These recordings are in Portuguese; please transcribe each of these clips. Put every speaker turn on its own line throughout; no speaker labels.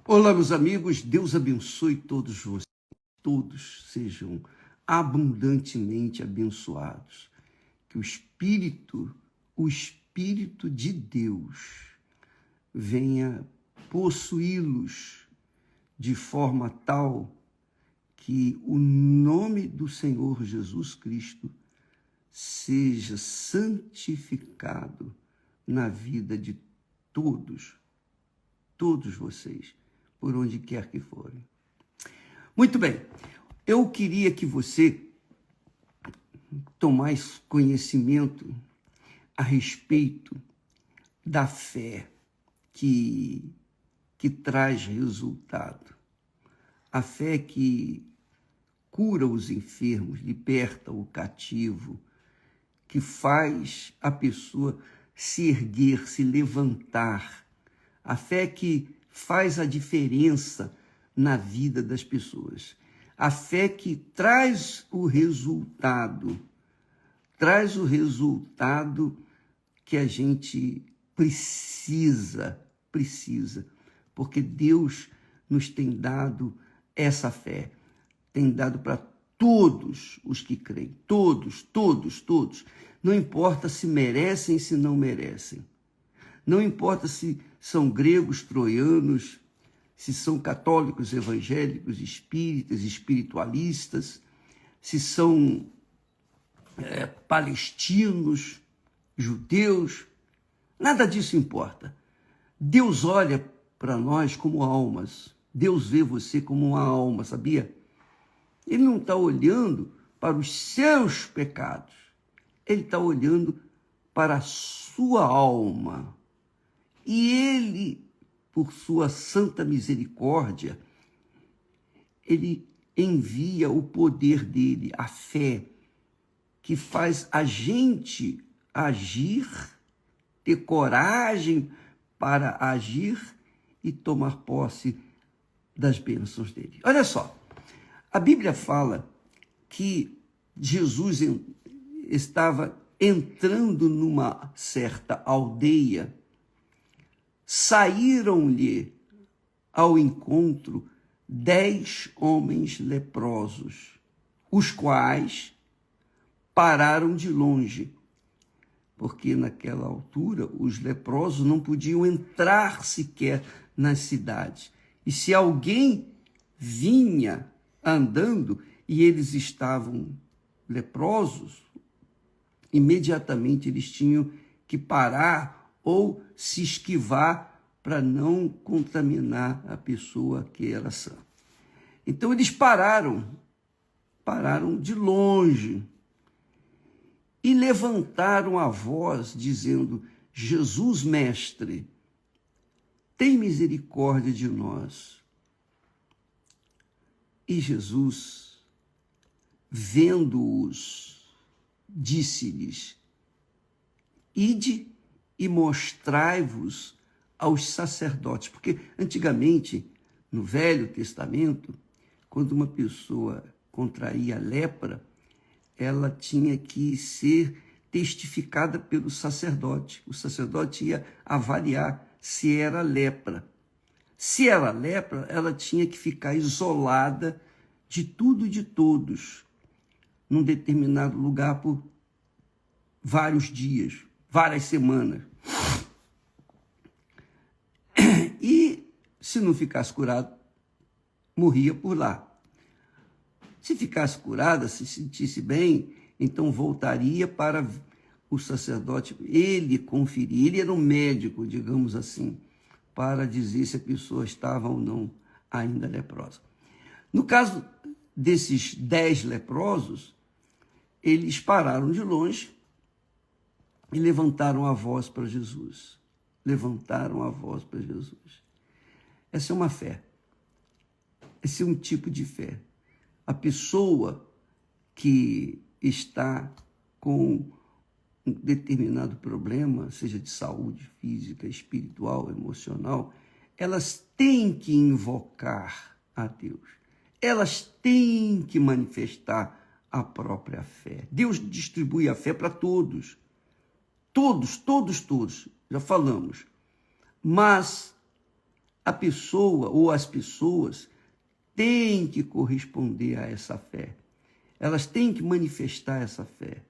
Olá, meus amigos, Deus abençoe todos vocês, todos sejam abundantemente abençoados. Que o Espírito de Deus venha possuí-los de forma tal que o nome do Senhor Jesus Cristo seja santificado na vida de todos vocês, por onde quer que forem. Muito bem, eu queria que você tomasse conhecimento a respeito da fé que traz resultado. A fé que cura os enfermos, liberta o cativo, que faz a pessoa se erguer, se levantar. A fé que faz a diferença na vida das pessoas. A fé que traz o resultado que a gente precisa, porque Deus nos tem dado essa fé, tem dado para todos os que creem, todos. Não importa se merecem, se não merecem. Não importa se são gregos, troianos, se são católicos, evangélicos, espíritas, espiritualistas, se são palestinos, judeus, nada disso importa. Deus olha para nós como almas. Deus vê você como uma alma, sabia? Ele não está olhando para os seus pecados. Ele está olhando para a sua alma. E ele, por sua santa misericórdia, ele envia o poder dele, a fé, que faz a gente agir, ter coragem para agir e tomar posse das bênçãos dele. Olha só, a Bíblia fala que Jesus estava entrando numa certa aldeia. Saíram-lhe ao encontro 10 homens leprosos, os quais pararam de longe, porque naquela altura os leprosos não podiam entrar sequer nas cidades. E se alguém vinha andando e eles estavam leprosos, imediatamente eles tinham que parar ou se esquivar para não contaminar a pessoa que era sã. Então eles pararam de longe e levantaram a voz dizendo: Jesus, mestre, tem misericórdia de nós. E Jesus, vendo-os, disse-lhes: ide e mostrai-vos aos sacerdotes. Porque antigamente, no Velho Testamento, quando uma pessoa contraía lepra, ela tinha que ser testificada pelo sacerdote. O sacerdote ia avaliar se era lepra. Se era lepra, ela tinha que ficar isolada de tudo e de todos, num determinado lugar por vários dias, várias semanas. E se não ficasse curado, morria por lá. Se ficasse curada, se sentisse bem, então voltaria para o sacerdote, ele conferir, ele era um médico, digamos assim, para dizer se a pessoa estava ou não ainda leprosa. No caso desses 10 leprosos, eles pararam de longe e levantaram a voz para Jesus. Essa é uma fé. Esse é um tipo de fé. A pessoa que está com um determinado problema, seja de saúde física, espiritual, emocional, elas têm que invocar a Deus. Elas têm que manifestar a própria fé. Deus distribui a fé para todos. Todos, já falamos. Mas a pessoa ou as pessoas têm que corresponder a essa fé. Elas têm que manifestar essa fé.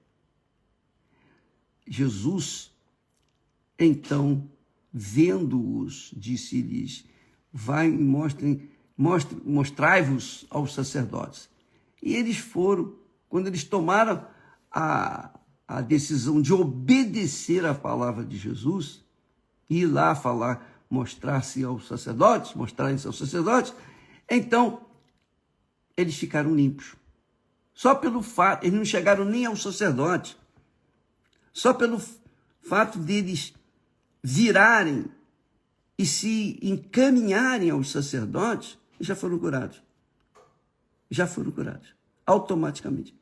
Jesus, então, vendo-os, disse-lhes: vai e mostrai-vos aos sacerdotes. E eles foram, quando eles tomaram a decisão de obedecer à palavra de Jesus, ir lá falar, mostrar-se aos sacerdotes, mostrarem-se aos sacerdotes, então eles ficaram limpos. Só pelo fato, eles não chegaram nem ao sacerdote, só pelo fato deles virarem e se encaminharem aos sacerdotes, já foram curados. Já foram curados, automaticamente.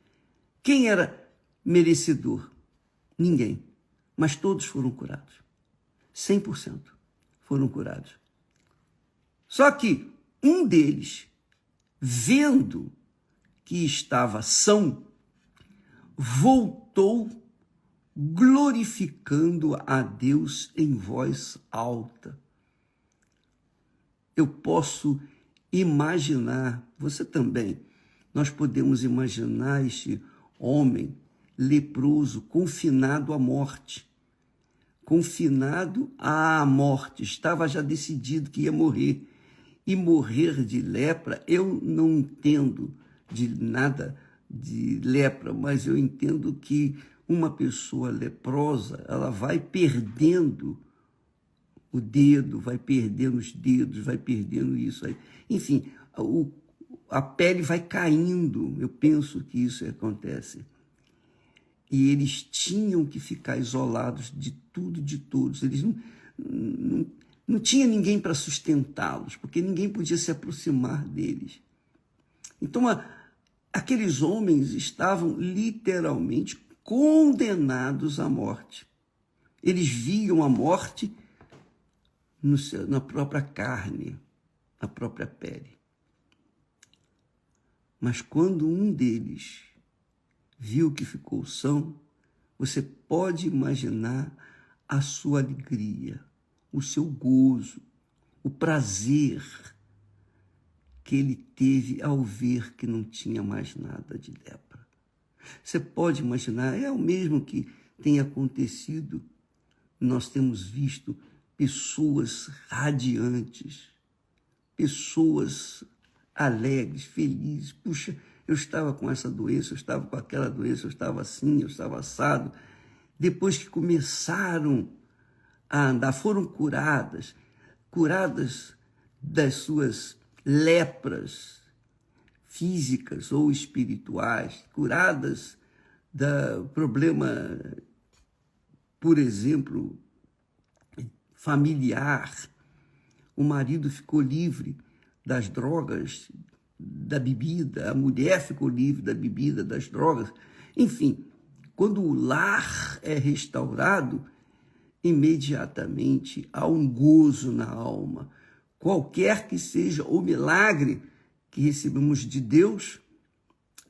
Quem era merecedor? Ninguém. Mas todos foram curados. 100% foram curados. Só que um deles, vendo que estava são, voltou glorificando a Deus em voz alta. Eu posso imaginar, você também, nós podemos imaginar este homem leproso confinado à morte. Confinado à morte, estava já decidido que ia morrer. E morrer de lepra, eu não entendo de nada de lepra, mas eu entendo que uma pessoa leprosa, ela vai perdendo o dedo, vai perdendo os dedos, vai perdendo isso aí. Enfim, a pele vai caindo. Eu penso que isso acontece. E eles tinham que ficar isolados de tudo, de todos. Eles não tinha ninguém para sustentá-los, porque ninguém podia se aproximar deles. Então, aqueles homens estavam literalmente condenados à morte. Eles viam a morte na própria carne, na própria pele. Mas quando um deles viu que ficou são, você pode imaginar a sua alegria, o seu gozo, o prazer que ele teve ao ver que não tinha mais nada de lepra. Você pode imaginar, é o mesmo que tem acontecido. Nós temos visto pessoas radiantes, pessoas alegres, felizes. Puxa, eu estava com essa doença, eu estava com aquela doença, eu estava assim, eu estava assado. Depois que começaram a andar, foram curadas das suas lepras físicas ou espirituais, curadas do problema, por exemplo, familiar. O marido ficou livre das drogas, da bebida, a mulher ficou livre da bebida, das drogas. Enfim, quando o lar é restaurado, imediatamente há um gozo na alma. Qualquer que seja o milagre que recebemos de Deus,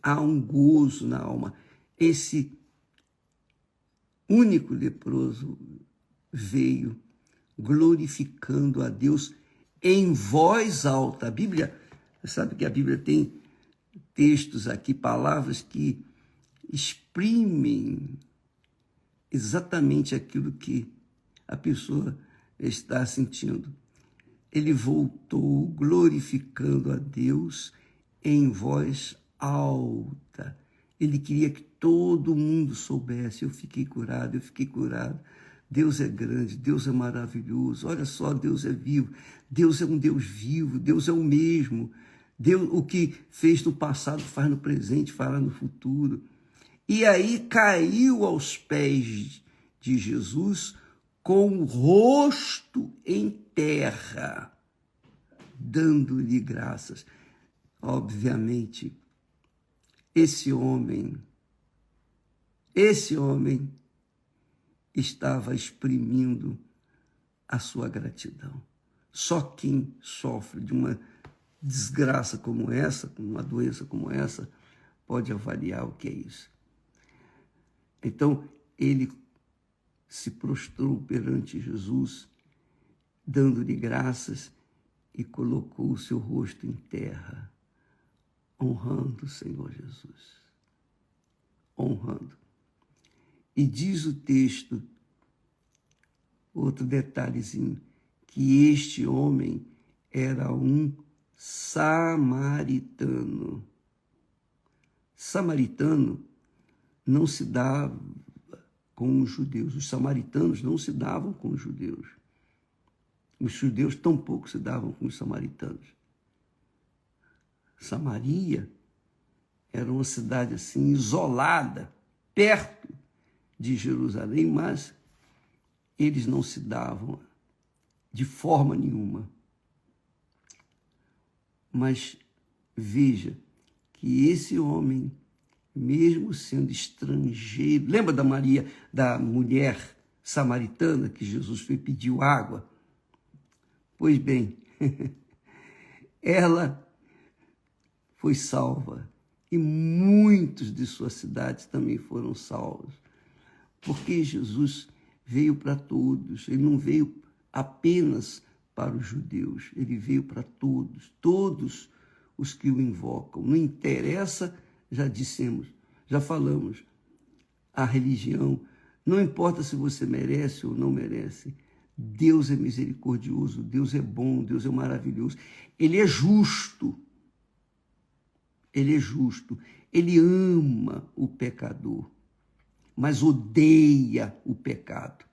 há um gozo na alma. Esse único leproso veio glorificando a Deus em voz alta. A Bíblia, você sabe que a Bíblia tem textos aqui, palavras que exprimem exatamente aquilo que a pessoa está sentindo. Ele voltou glorificando a Deus em voz alta. Ele queria que todo mundo soubesse: eu fiquei curado, eu fiquei curado. Deus é grande, Deus é maravilhoso. Olha só, Deus é vivo. Deus é um Deus vivo, Deus é o mesmo. Deus, o que fez no passado, faz no presente, fará no futuro. E aí caiu aos pés de Jesus com o rosto em terra, dando-lhe graças. Obviamente, esse homem estava exprimindo a sua gratidão. Só quem sofre de uma desgraça como essa, uma doença como essa, pode avaliar o que é isso. Então, ele se prostrou perante Jesus, dando-lhe graças, e colocou o seu rosto em terra, honrando o Senhor Jesus. Honrando. E diz o texto, outro detalhezinho, que este homem era um samaritano. Samaritano não se dava com os judeus. Os samaritanos não se davam com os judeus. Os judeus tampouco se davam com os samaritanos. Samaria era uma cidade assim isolada, perto de Jerusalém, mas eles não se davam de forma nenhuma. Mas veja que esse homem, mesmo sendo estrangeiro, lembra da Maria, da mulher samaritana que Jesus foi pedir água? Pois bem, ela foi salva e muitos de suas cidades também foram salvos, porque Jesus veio para todos, ele não veio apenas para os judeus, ele veio para todos, todos os que o invocam. Não interessa, já dissemos, já falamos, a religião, não importa se você merece ou não merece, Deus é misericordioso, Deus é bom, Deus é maravilhoso, Ele é justo, Ele ama o pecador, mas odeia o pecado.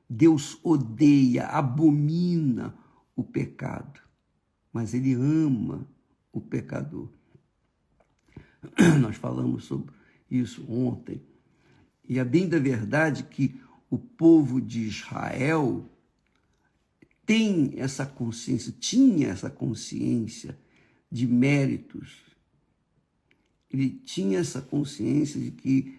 Deus odeia, abomina o pecado, mas Ele ama o pecador. Nós falamos sobre isso ontem. E é bem da verdade que o povo de Israel tem essa consciência, tinha essa consciência de méritos. Ele tinha essa consciência de que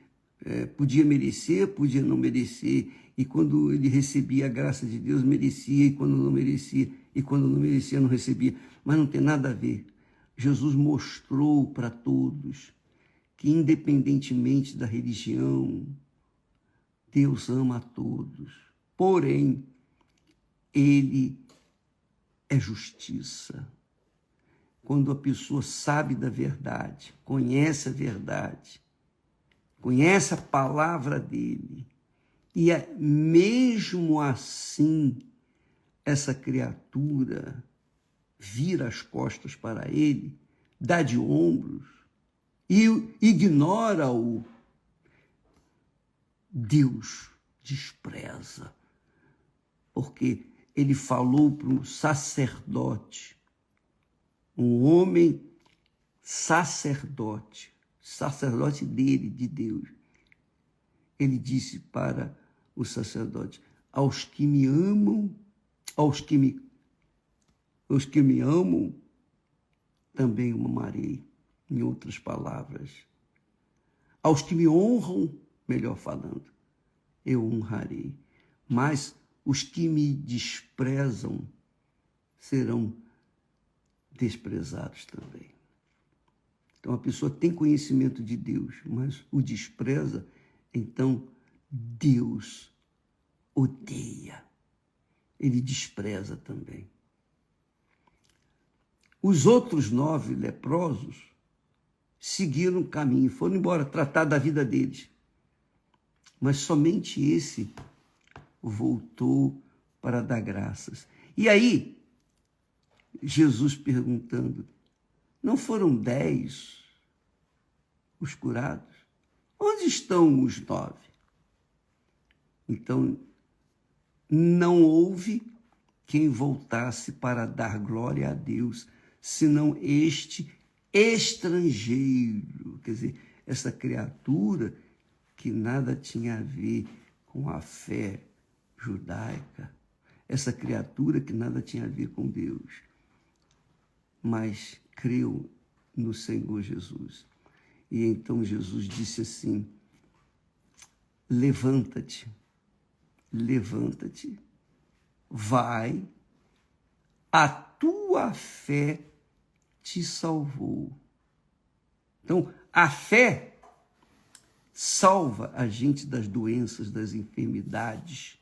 podia merecer, podia não merecer. E quando ele recebia a graça de Deus, merecia, e quando não merecia, não recebia. Mas não tem nada a ver. Jesus mostrou para todos que, independentemente da religião, Deus ama a todos. Porém, Ele é justiça. Quando a pessoa sabe da verdade, conhece a verdade, conhece a palavra dele, e mesmo assim, essa criatura vira as costas para ele, dá de ombros e ignora-o, Deus despreza, porque ele falou para um sacerdote, um homem sacerdote dele, de Deus. Ele disse para o sacerdote: aos que me amam, os que me amam, também o amarei. Em outras palavras, aos que me honram, melhor falando, eu honrarei. Mas os que me desprezam serão desprezados também. Então a pessoa tem conhecimento de Deus, mas o despreza, então Deus odeia. Ele despreza também. Os outros 9 leprosos seguiram o caminho, foram embora tratar da vida deles. Mas somente esse voltou para dar graças. E aí, Jesus perguntando: não foram 10 os curados? Onde estão os 9? Então, não houve quem voltasse para dar glória a Deus, senão este estrangeiro, quer dizer, essa criatura que nada tinha a ver com a fé judaica, essa criatura que nada tinha a ver com Deus, mas creu no Senhor Jesus. E então Jesus disse assim: levanta-te, vai, a tua fé te salvou. Então, a fé salva a gente das doenças, das enfermidades,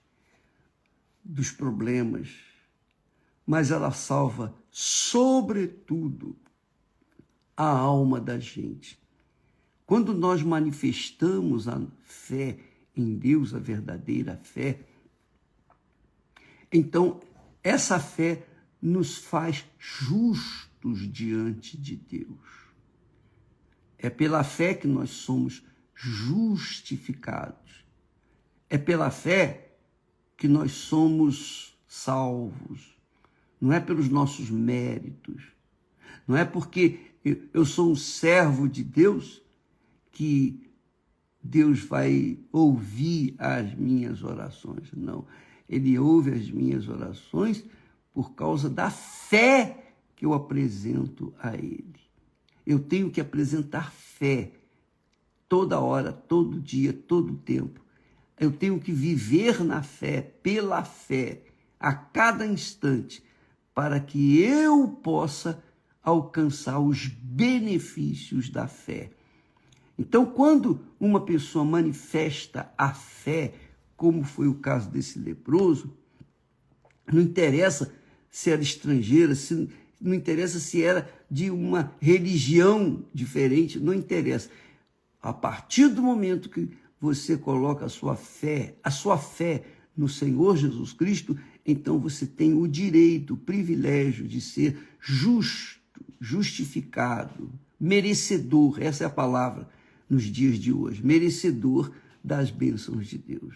dos problemas, mas ela salva, sobretudo, a alma da gente. Quando nós manifestamos a fé em Deus, a verdadeira fé, então essa fé nos faz justos diante de Deus. É pela fé que nós somos justificados. É pela fé que nós somos salvos. Não é pelos nossos méritos. Não é porque eu sou um servo de Deus que Deus vai ouvir as minhas orações. Não. Ele ouve as minhas orações por causa da fé que eu apresento a Ele. Eu tenho que apresentar fé toda hora, todo dia, todo tempo. Eu tenho que viver na fé, pela fé, a cada instante, para que eu possa alcançar os benefícios da fé. Então, quando uma pessoa manifesta a fé, como foi o caso desse leproso, não interessa se era estrangeira, não interessa se era de uma religião diferente, não interessa. A partir do momento que você coloca a sua fé no Senhor Jesus Cristo, então você tem o direito, o privilégio de ser justo, justificado, merecedor, essa é a palavra nos dias de hoje, merecedor das bênçãos de Deus.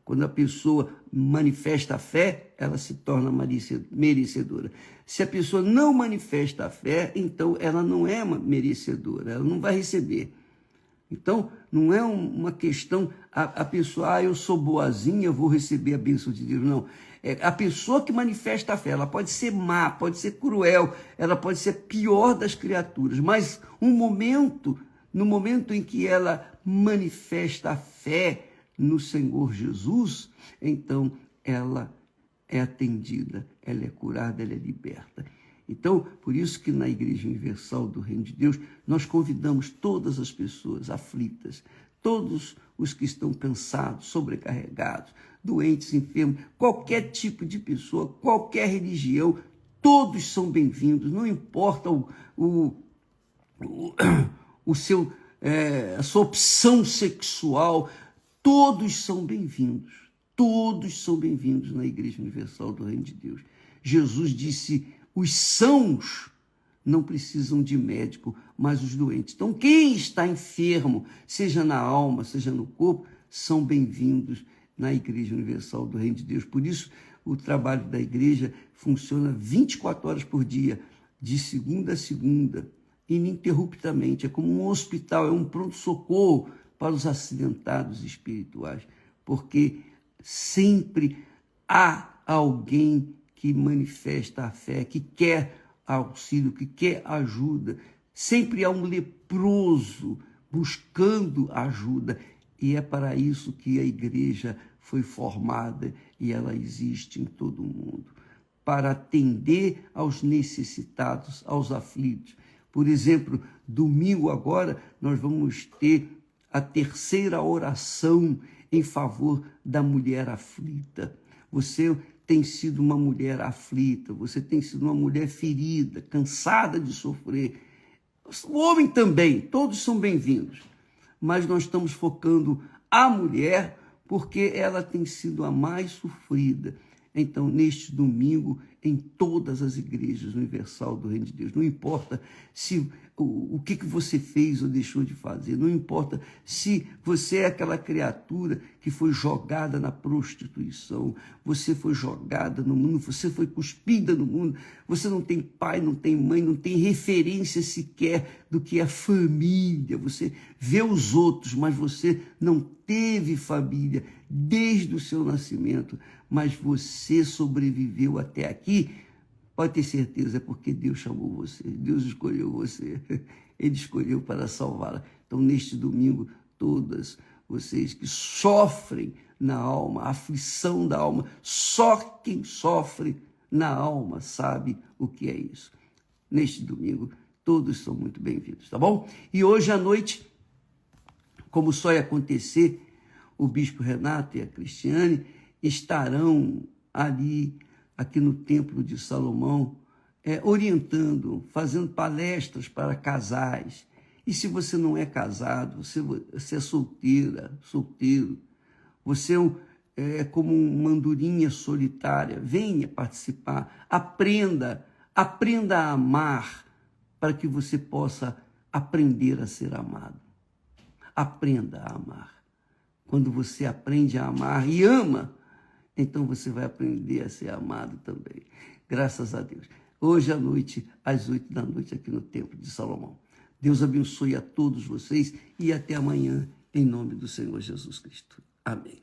Quando a pessoa manifesta a fé, ela se torna merecedora. Se a pessoa não manifesta a fé, então ela não é merecedora, ela não vai receber. Então, não é uma questão, a pessoa, eu sou boazinha, eu vou receber a bênção de Deus. Não, é a pessoa que manifesta a fé, ela pode ser má, pode ser cruel, ela pode ser a pior das criaturas, mas no momento em que ela manifesta a fé no Senhor Jesus, então ela é atendida, ela é curada, ela é liberta. Então, por isso que na Igreja Universal do Reino de Deus, nós convidamos todas as pessoas aflitas, todos os que estão cansados, sobrecarregados, doentes, enfermos, qualquer tipo de pessoa, qualquer religião, todos são bem-vindos, não importa a sua opção sexual, todos são bem-vindos. Todos são bem-vindos na Igreja Universal do Reino de Deus. Jesus disse, os sãos não precisam de médico, mas os doentes. Então, quem está enfermo, seja na alma, seja no corpo, são bem-vindos na Igreja Universal do Reino de Deus. Por isso, o trabalho da igreja funciona 24 horas por dia, de segunda a segunda, ininterruptamente. É como um hospital, é um pronto-socorro para os acidentados espirituais, porque sempre há alguém que manifesta a fé, que quer auxílio, que quer ajuda. Sempre há um leproso buscando ajuda. E é para isso que a igreja foi formada e ela existe em todo o mundo, para atender aos necessitados, aos aflitos. Por exemplo, domingo agora nós vamos ter a terceira oração em favor da mulher aflita. Você tem sido uma mulher aflita, você tem sido uma mulher ferida, cansada de sofrer. O homem também, todos são bem-vindos. Mas nós estamos focando a mulher porque ela tem sido a mais sofrida. Então, neste domingo, em todas as igrejas universal do Reino de Deus, não importa se o que você fez ou deixou de fazer, não importa se você é aquela criatura que foi jogada na prostituição, você foi jogada no mundo, você foi cuspida no mundo, você não tem pai, não tem mãe, não tem referência sequer do que é família, você vê os outros, mas você não teve família desde o seu nascimento, mas você sobreviveu até aqui, pode ter certeza, é porque Deus chamou você, Deus escolheu você, Ele escolheu para salvá-la. Então, neste domingo, todas vocês que sofrem na alma, a aflição da alma, só quem sofre na alma sabe o que é isso. Neste domingo, todos são muito bem-vindos, tá bom? E hoje à noite, como só ia acontecer, o bispo Renato e a Cristiane estarão ali aqui no Templo de Salomão, orientando, fazendo palestras para casais. E se você não é casado, você é solteira, solteiro, você é como uma andorinha solitária, venha participar, aprenda a amar, para que você possa aprender a ser amado. Aprenda a amar. Quando você aprende a amar e ama, então você vai aprender a ser amado também. Graças a Deus. Hoje à noite, às 8 da noite, aqui no Templo de Salomão. Deus abençoe a todos vocês e até amanhã, em nome do Senhor Jesus Cristo. Amém.